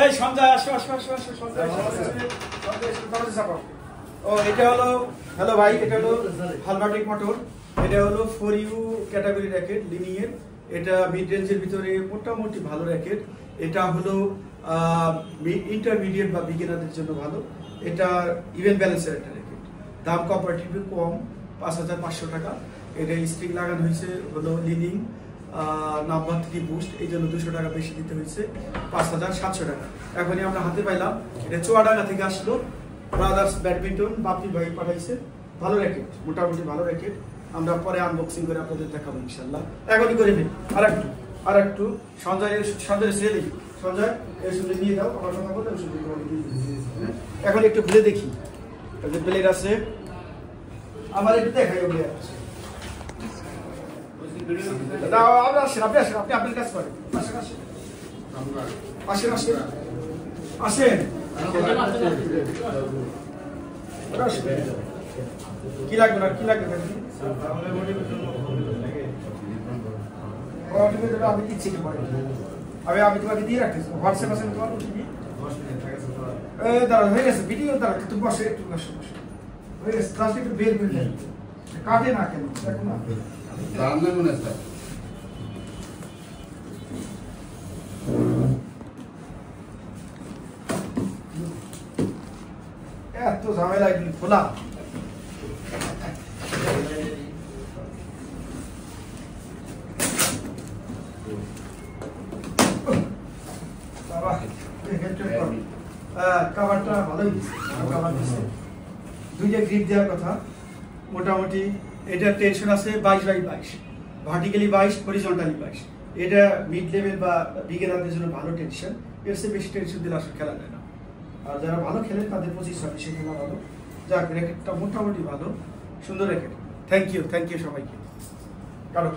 এই সঞ্জয় আসো আসো আসো আসো সঞ্জয় ও এটা হলো হ্যালো ভাই এটা হলো হালবাটিক মোটর এটা হলো 4U ক্যাটাগরি র‍্যাকেট লিনিং এর এটা মিড রেঞ্জের ভিতরে মোটামুটি ভালো র‍্যাকেট এটা হলো ইন্টারমিডিয়েট বা বিগিনারদের জন্য ভালো এটা ইভেন ব্যালেন্সের একটা র‍্যাকেট দাম কম্পারেটিভলি কম 5500 টাকা এটা স্ট্রিং লাগানো হয়েছে হলো লিনিং নাম্বার 3 বুস্ট এই জন্য 200 টাকা বেশি দিতে হয়েছে 5700 টাকা এখনই আমরা হাতে পাইলাম এটা চুয়াডাঙ্গা থেকে আসলো ব্রাদার্স ব্যাডমিন্টন বাপি ভাই পাঠাইছে ভালো র‍্যাকেট মোটামুটি ভালো র‍্যাকেট আমরা পরে আনবক্সিং করে আপনাদের দেখাবো ইনশাআল্লাহ এখনই করে নিন আরেকটু সঞ্জয় ছেড়ে দিই সঞ্জয় এই শুনে নিয়ে দাও আমার সঙ্গে বলতে আমি শুনে এখন একটু খুলে দেখি যে প্লেয়ার আছে আমার একটু দেখাই ওগুলো আছে আপনি আপনার কাজ করেন আসেন কি লাগবে না কি লাগবে আমি দিচ্ছি আমি তোমাকে দিয়ে রাখতেছি হোয়াটসঅ্যাপ আছে তোমার দাঁড়া হয়ে গেছে ভিডিও দাঁড়া একটু বসে একটু বসে হয়ে গেছে একটু বের করে দেন কাটে না কেন দেখো না এত ঝামেলা একদিন খোলা কাভারটা ভালোই দুইটা গ্রিপ দেওয়ার কথা মোটামুটি এটা টেনশন আছে 22/22 ভার্টিক্যালি 22 হরিজন্টালি 22 এটা মিড লেভেল বা বিগিনারদের জন্য ভালো টেনশন এর চেয়ে বেশি টেনশন দিলে আসলে খেলা যায় না আর যারা ভালো খেলেন তাদের 25-26 খেলা ভালো যাক র্যাকেটটা মোটামুটি ভালো সুন্দর র্যাকেট থ্যাংক ইউ সবাইকে কারো